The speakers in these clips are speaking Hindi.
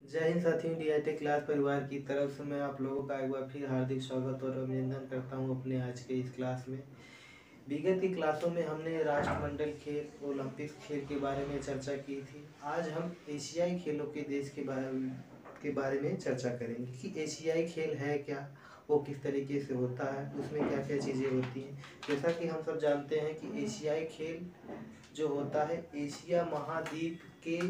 जय हिंद साथियों, DIT क्लास परिवार की तरफ से मैं आप लोगों का एक बार फिर हार्दिक स्वागत और अभिनंदन करता हूं अपने आज के इस क्लास में। विगत की क्लासों में हमने राष्ट्रमंडल खेल, ओलंपिक खेल के बारे में चर्चा की थी। आज हम एशियाई खेलों के देश के बारे में चर्चा करेंगे कि एशियाई खेल है क्या, वो किस तरीके से होता है, उसमें क्या क्या चीज़ें होती हैं। जैसा कि हम सब जानते हैं कि एशियाई खेल जो होता है एशिया महाद्वीप के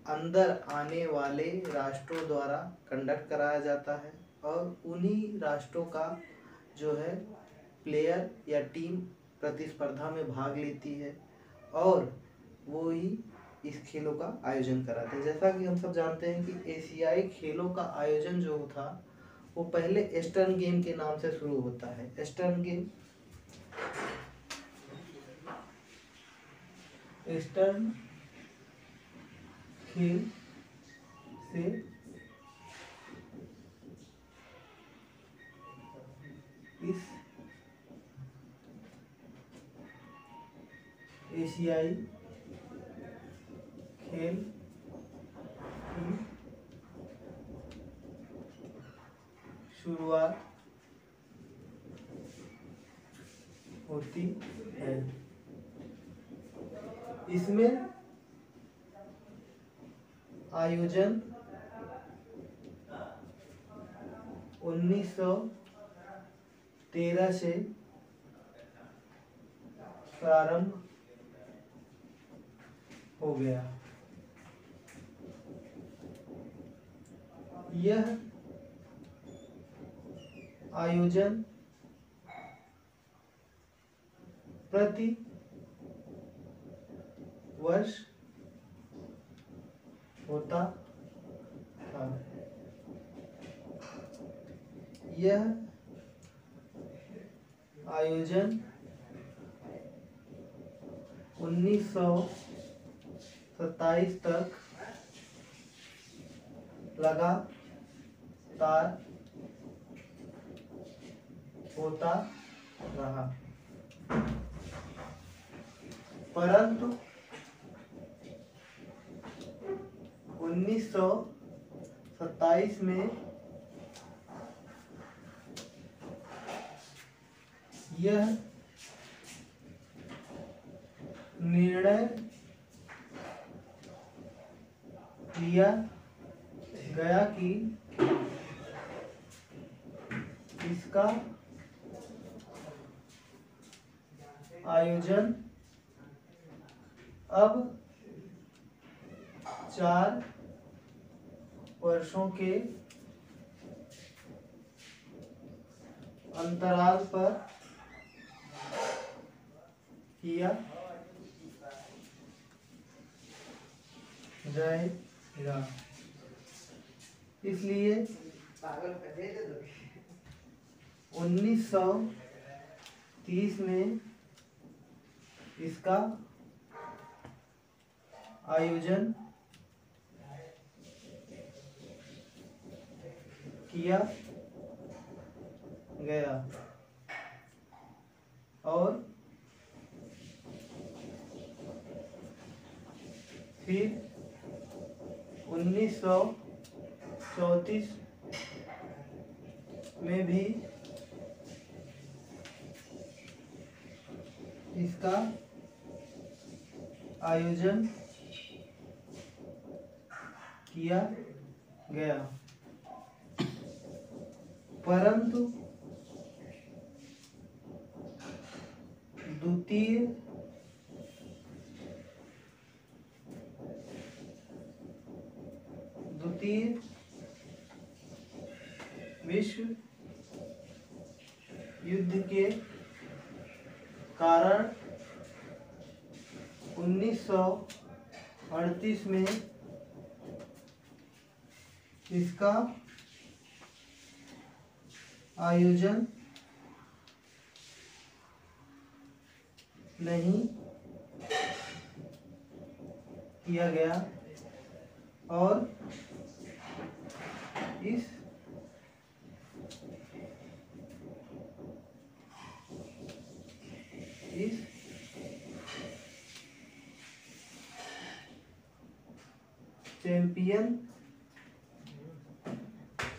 अंदर आने वाले राष्ट्रों द्वारा कंडक्ट कराया जाता है और उन्हीं राष्ट्रों का जो है प्लेयर या टीम प्रतिस्पर्धा में भाग लेती है और वो ही इस खेलों का आयोजन कराते हैं। जैसा कि हम सब जानते हैं कि एशियाई खेलों का आयोजन जो था वो पहले ईस्टर्न गेम के नाम से शुरू होता है। ईस्टर्न खेल से इस एशियाई खेल की शुरुआत होती है। इसमें आयोजन 1913 से प्रारंभ हो गया। यह आयोजन प्रति वर्ष होता था। यह आयोजन 1927 तक लगातार होता रहा, परंतु 1927 में यह निर्णय लिया गया कि इसका आयोजन अब 4 वर्षों के अंतराल पर किया जाएगा। इसलिए 1930 में इसका आयोजन किया गया और फिर 1934 में भी इसका आयोजन किया गया, परंतु द्वितीय विश्व युद्ध के कारण 1938 में इसका आयोजन नहीं किया गया और इस चैंपियन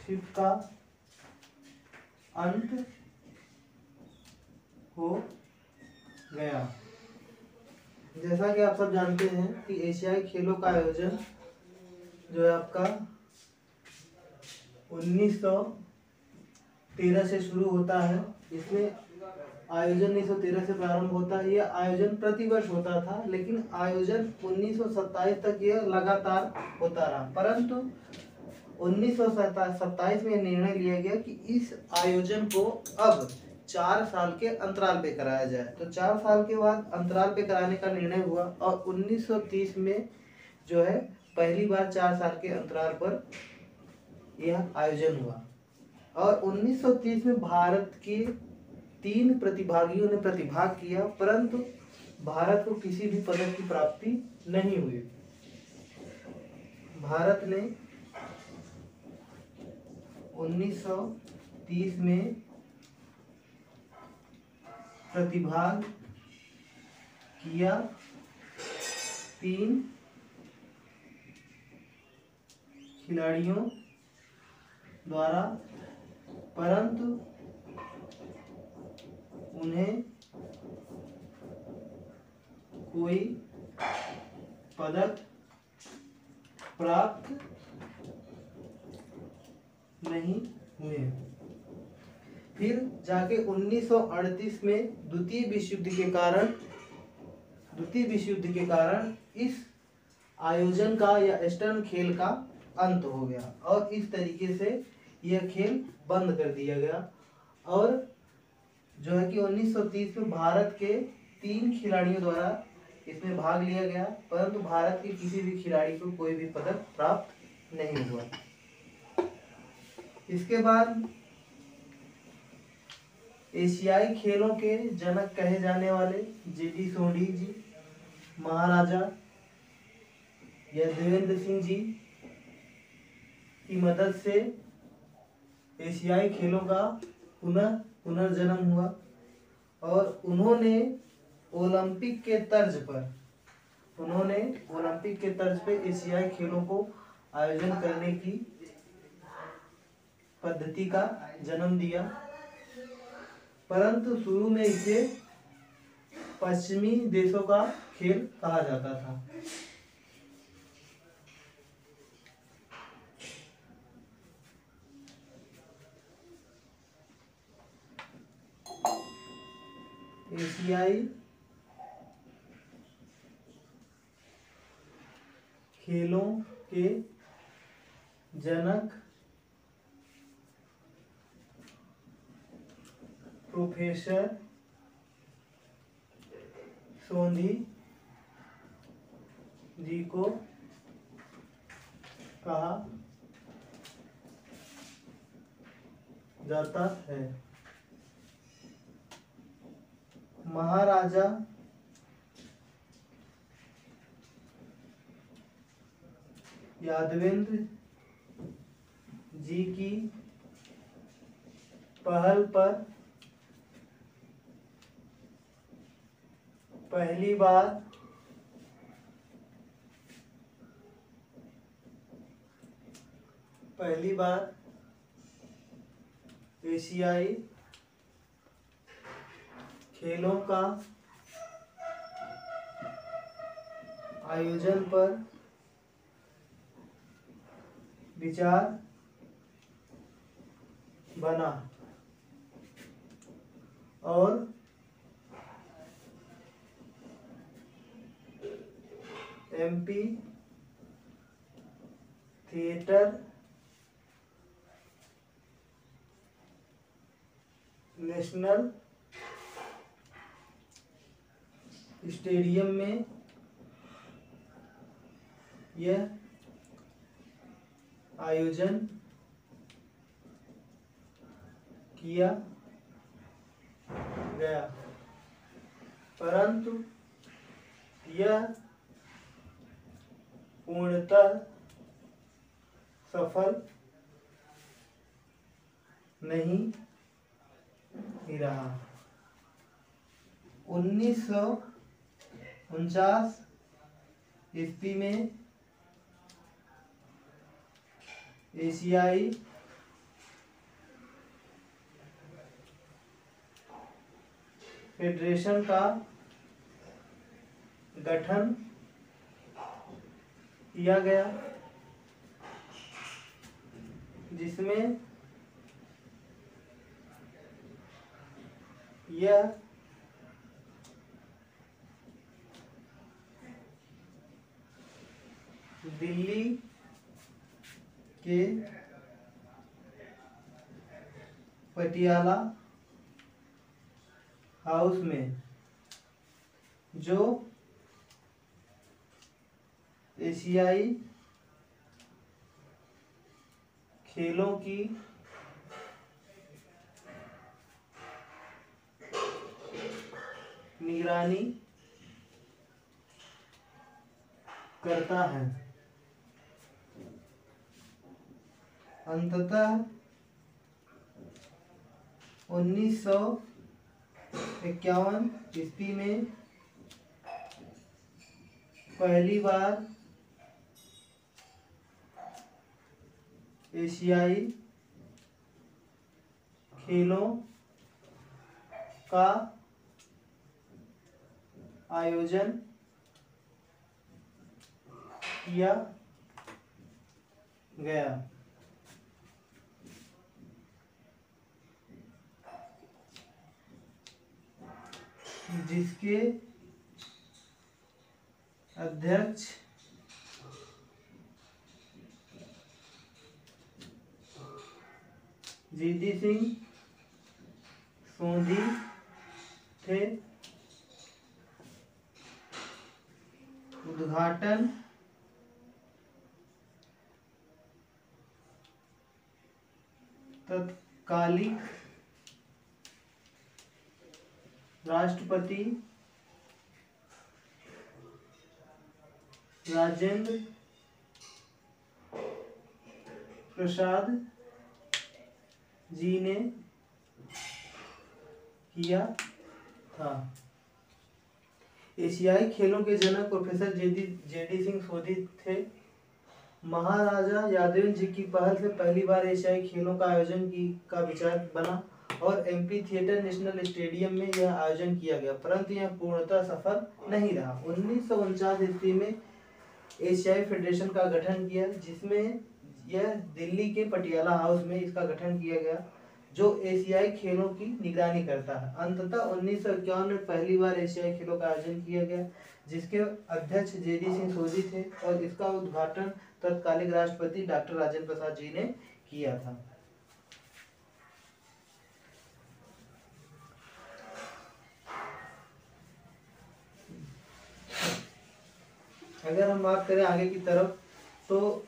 का अंत हो गया। जैसा कि आप सब जानते हैं कि एशियाई खेलों का आयोजन जो है आपका 1913 से शुरू होता है। इसमें आयोजन 1913 से प्रारंभ होता है। यह आयोजन प्रतिवर्ष होता था, लेकिन आयोजन 1927 तक यह लगातार होता रहा। परंतु 1927 में निर्णय लिया गया कि इस आयोजन को अब 4 साल के अंतराल पे कराया जाए। तो 4 साल के बाद अंतराल पे कराने का निर्णय हुआ और 1930 में जो है पहली बार 4 साल के अंतराल पर यह आयोजन हुआ। और 1930 में भारत के 3 प्रतिभागियों ने प्रतिभाग किया, परंतु भारत को किसी भी पदक की प्राप्ति नहीं हुई। भारत ने 1930 में प्रतिभाग किया 3 खिलाड़ियों द्वारा, परंतु उन्हें कोई पदक प्राप्त नहीं हुए। फिर जाके 1938 में द्वितीय विश्व युद्ध के कारण इस आयोजन का या स्टर्न खेल का अंत हो गया और इस तरीके से यह खेल बंद कर दिया गया। और जो है कि 1930 में भारत के 3 खिलाड़ियों द्वारा इसमें भाग लिया गया, परंतु भारत के किसी भी खिलाड़ी को कोई भी पदक प्राप्त नहीं हुआ। इसके बाद एशियाई खेलों के जनक कहे जाने वाले जीडी सोढ़ी जी, महाराजा यादवेंद्र सिंह जी की मदद से एशियाई खेलों का पुनर्जन्म हुआ और उन्होंने ओलंपिक के तर्ज पे एशियाई खेलों को आयोजन करने की पद्धति का जन्म दिया। परंतु शुरू में इसे पश्चिमी देशों का खेल कहा जाता था। एशियाई खेलों के जनक प्रोफेसर सोंधी जी को कहा जाता है। महाराजा यादवेंद्र जी की पहल पर पहली बार एशियाई खेलों का आयोजन पर विचार बना और एमपी थिएटर नेशनल स्टेडियम में यह आयोजन किया गया, परंतु यह पूर्णतः सफल नहीं रहा। 1949 ईस्वी में एशियाई फेडरेशन का गठन किया गया, जिसमें यह दिल्ली के पटियाला हाउस में जो एशियाई खेलों की निगरानी करता है। अंततः 1951 ईस्वी में पहली बार एशियाई खेलों का आयोजन किया गया। जिसके अध्यक्ष जीडी सिंह सोंधी थे। उद्घाटन तत्कालिक राष्ट्रपति राजेंद्र प्रसाद जी ने किया था। एशियाई खेलों के जनक प्रोफेसर जेडी सिंह सोधी थे। महाराजा यादव जी की पहल से पहली बार एशियाई खेलों का आयोजन का विचार बना और एमपी थिएटर नेशनल स्टेडियम में यह आयोजन किया गया, परंतु यह पूर्णतः सफल नहीं रहा। 1949 ईस्वी में एशियाई फेडरेशन का गठन किया, जिसमें यह दिल्ली के पटियाला हाउस में इसका गठन किया गया, जो एशियाई खेलों की निगरानी करता है। अंततः 1951 में पहली बार एशियाई खेलों का आयोजन किया गया, जिसके अध्यक्ष जेडी सिंह सोधी थे और इसका उद्घाटन तत्कालीन राष्ट्रपति डॉक्टर राजेंद्र प्रसाद जी ने किया था। अगर हम बात करें आगे की तरफ, तो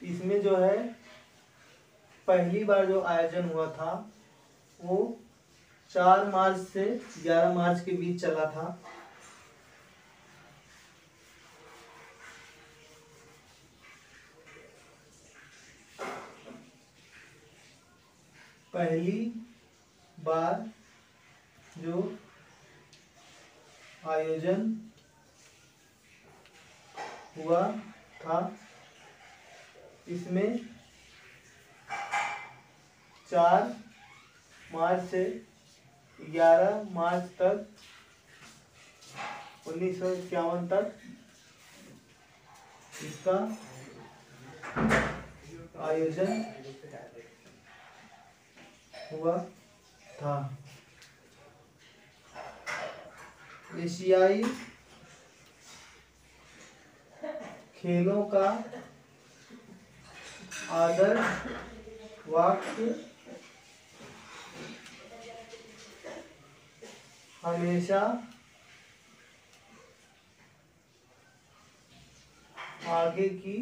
इसमें जो है पहली बार जो आयोजन हुआ था वो 4 मार्च से 11 मार्च के बीच चला था। पहली बार जो आयोजन हुआ था इसमें 4 मार्च से 11 मार्च तक 1951 तक इसका आयोजन हुआ था। एशियाई खेलों का आदर्श वाक्य हमेशा आगे की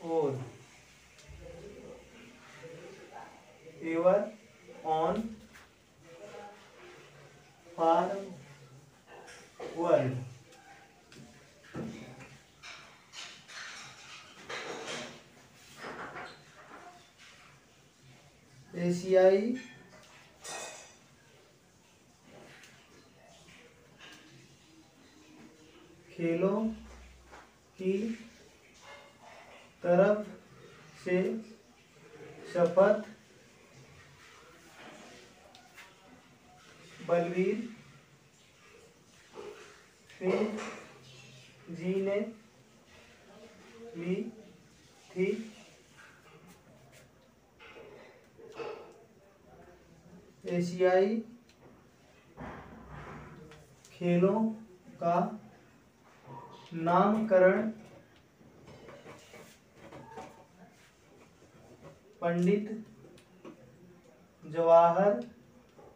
ओर, एवर ऑन फॉरवर्ड। एशियाई खेलों की तरफ से शपथ बलवीर सिंह जी ने ली थी। एशियाई खेलों का नामकरण पंडित जवाहरलाल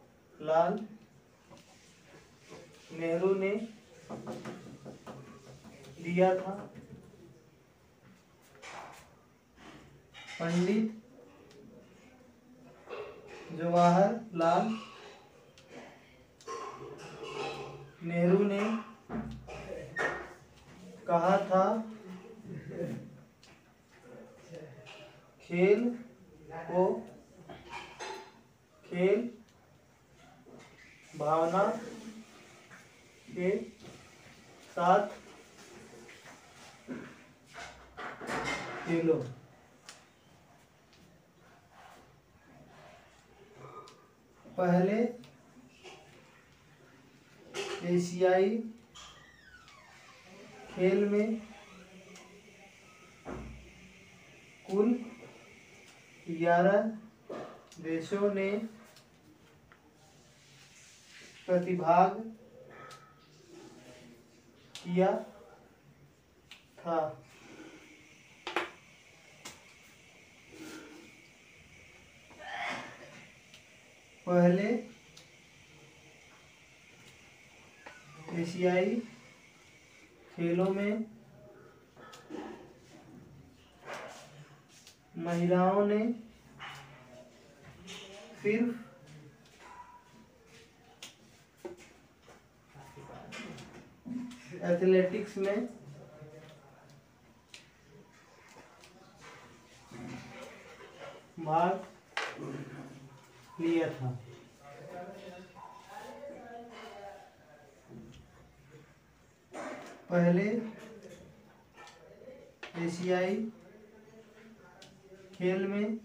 नेहरू ने दिया था। पंडित जवाहरलाल नेहरू ने कहा था, खेल को खेल भावना के साथ खेलो। पहले एशियाई खेल में कुल 11 देशों ने प्रतिभाग किया था। पहले एशियाई खेलों में महिलाओं ने सिर्फ एथलेटिक्स में भाग लिया था। पहले एशियाई खेल में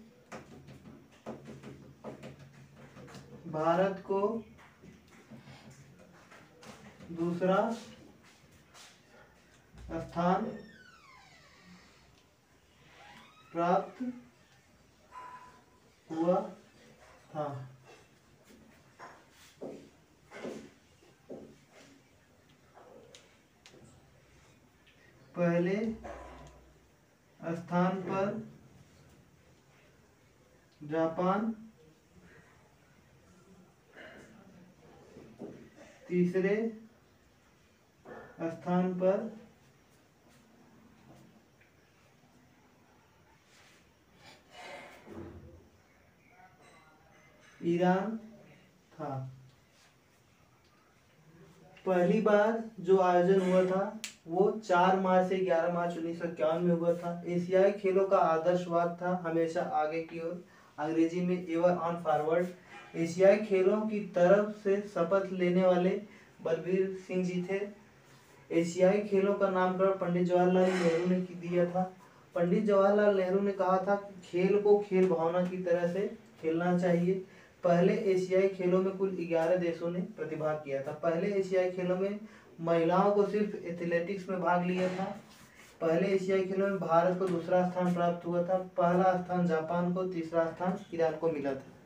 भारत को दूसरा स्थान प्राप्त हुआ था। पहले स्थान पर जापान, तीसरे स्थान पर ईरान था। पहली बार जो आयोजन हुआ था वो 4 मार्च से 11 मार्च 1951 में हुआ था। एशियाई खेलों का आदर्श वाक्य था, हमेशा आगे की ओर, अंग्रेजी में एवर ऑन फॉरवर्ड। एशियाई खेलों की तरफ से शपथ लेने वाले बलवीर सिंह जी थे। एशियाई खेलों का नामकरण पंडित जवाहरलाल नेहरू ने दिया था। पंडित जवाहरलाल नेहरू ने कहा था कि खेल को खेल भावना की तरह से खेलना चाहिए। पहले एशियाई खेलों में कुल 11 देशों ने प्रतिभाग किया था। पहले एशियाई खेलों में महिलाओं को सिर्फ एथलेटिक्स में भाग लिया था। पहले एशियाई खेलों में भारत को दूसरा स्थान प्राप्त हुआ था। पहला स्थान जापान को, तीसरा स्थान ईरान को मिला था।